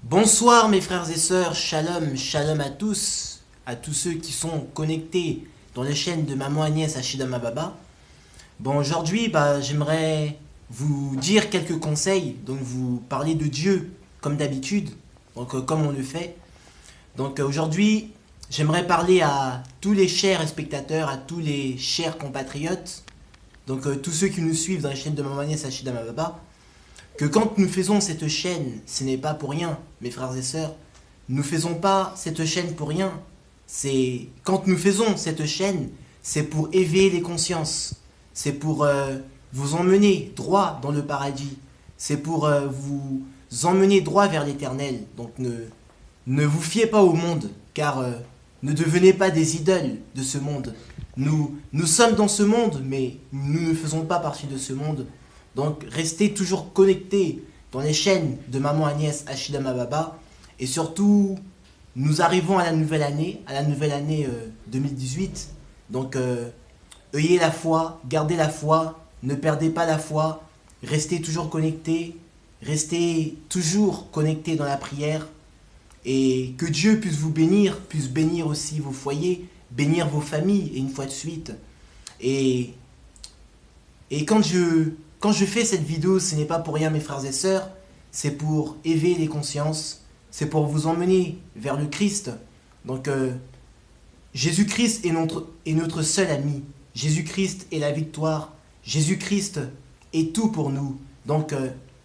Bonsoir mes frères et sœurs, shalom, shalom à tous ceux qui sont connectés dans les chaînes de Maman Agnès Ashidama Baba. Bon, aujourd'hui, j'aimerais vous dire quelques conseils, donc vous parler de Dieu comme d'habitude, comme on le fait. Aujourd'hui, j'aimerais parler à tous les chers spectateurs, à tous les chers compatriotes, tous ceux qui nous suivent dans les chaînes de Maman Agnès Ashidama Baba, que quand nous faisons cette chaîne, ce n'est pas pour rien, mes frères et sœurs. Nous ne faisons pas cette chaîne pour rien. C'est quand nous faisons cette chaîne, c'est pour éveiller les consciences. C'est pour vous emmener droit dans le paradis. C'est pour vous emmener droit vers l'éternel. Donc ne vous fiez pas au monde, car ne devenez pas des idoles de ce monde. Nous sommes dans ce monde, mais nous ne faisons pas partie de ce monde. Donc restez toujours connectés dans les chaînes de Maman Agnès Ashidama Baba. Et surtout, nous arrivons à la nouvelle année 2018. Ayez la foi, gardez la foi, ne perdez pas la foi, restez toujours connectés, restez toujours connectés dans la prière. Et que Dieu puisse vous bénir, puisse bénir aussi vos foyers, bénir vos familles, et une fois de suite. Et, et quand je fais cette vidéo, ce n'est pas pour rien mes frères et sœurs, c'est pour éveiller les consciences, c'est pour vous emmener vers le Christ. Jésus-Christ est notre seul ami. Jésus-Christ est la victoire. Jésus-Christ est tout pour nous.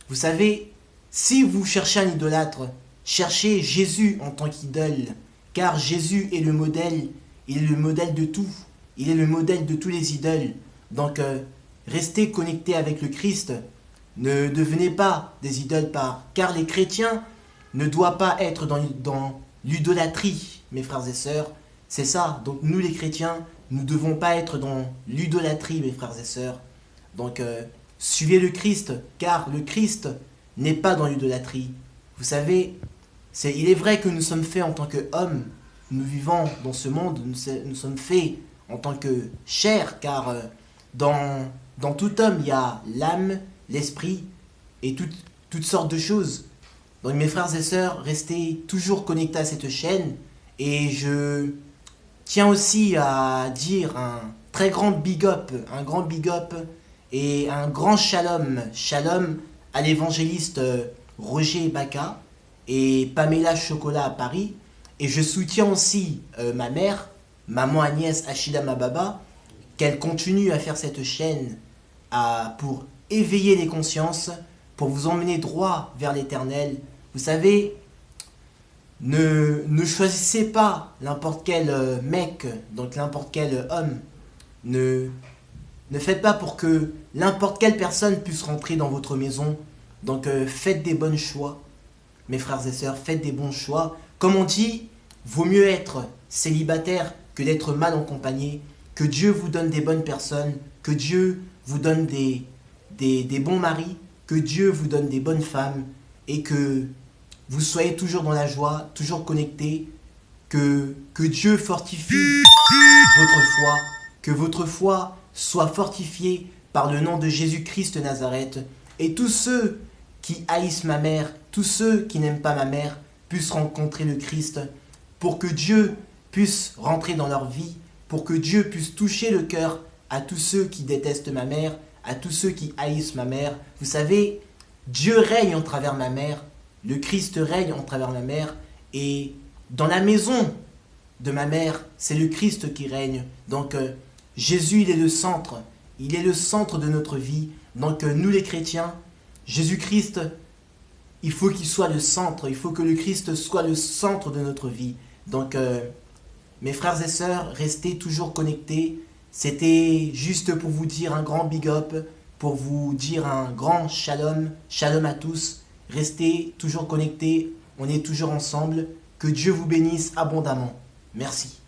Vous savez, si vous cherchez un idolâtre, cherchez Jésus en tant qu'idole, car Jésus est le modèle, il est le modèle de tout, il est le modèle de tous les idoles. Restez connectés avec le Christ. Ne devenez pas des idoles car les chrétiens ne doivent pas être dans l'idolâtrie, mes frères et sœurs. C'est ça. Donc nous les chrétiens, nous ne devons pas être dans l'idolâtrie, mes frères et sœurs. Suivez le Christ, car le Christ n'est pas dans l'idolâtrie. Vous savez, il est vrai que nous sommes faits en tant qu'hommes. Nous vivons dans ce monde, nous sommes faits en tant que chair, car dans tout homme, il y a l'âme, l'esprit et toutes sortes de choses. Donc mes frères et sœurs, restez toujours connectés à cette chaîne. Et je tiens aussi à dire un très grand big up, et un grand shalom à l'évangéliste Roger Baca et Pamela Chocolat à Paris. Et je soutiens aussi ma mère, Maman Agnès Ashidama Baba, qu'elle continue à faire cette chaîne pour éveiller les consciences, pour vous emmener droit vers l'éternel. Vous savez, ne choisissez pas n'importe quel mec, donc n'importe quel homme. Ne faites pas pour que n'importe quelle personne puisse rentrer dans votre maison. Faites des bons choix, mes frères et sœurs, faites des bons choix. Comme on dit, vaut mieux être célibataire que d'être mal accompagné. Que Dieu vous donne des bonnes personnes, que Dieu vous donne des bons maris, que Dieu vous donne des bonnes femmes et que vous soyez toujours dans la joie, toujours connectés, que Dieu fortifie votre foi, que votre foi soit fortifiée par le nom de Jésus-Christ de Nazareth. Et tous ceux qui haïssent ma mère, tous ceux qui n'aiment pas ma mère, puissent rencontrer le Christ pour que Dieu puisse rentrer dans leur vie, pour que Dieu puisse toucher le cœur à tous ceux qui détestent ma mère, à tous ceux qui haïssent ma mère. Vous savez, Dieu règne en travers ma mère, le Christ règne en travers ma mère, et dans la maison de ma mère, c'est le Christ qui règne. Jésus, il est le centre de notre vie. Nous les chrétiens, Jésus-Christ, il faut qu'il soit le centre, il faut que le Christ soit le centre de notre vie. Mes frères et sœurs, restez toujours connectés. C'était juste pour vous dire un grand big up, pour vous dire un grand shalom, shalom à tous. Restez toujours connectés, on est toujours ensemble. Que Dieu vous bénisse abondamment. Merci.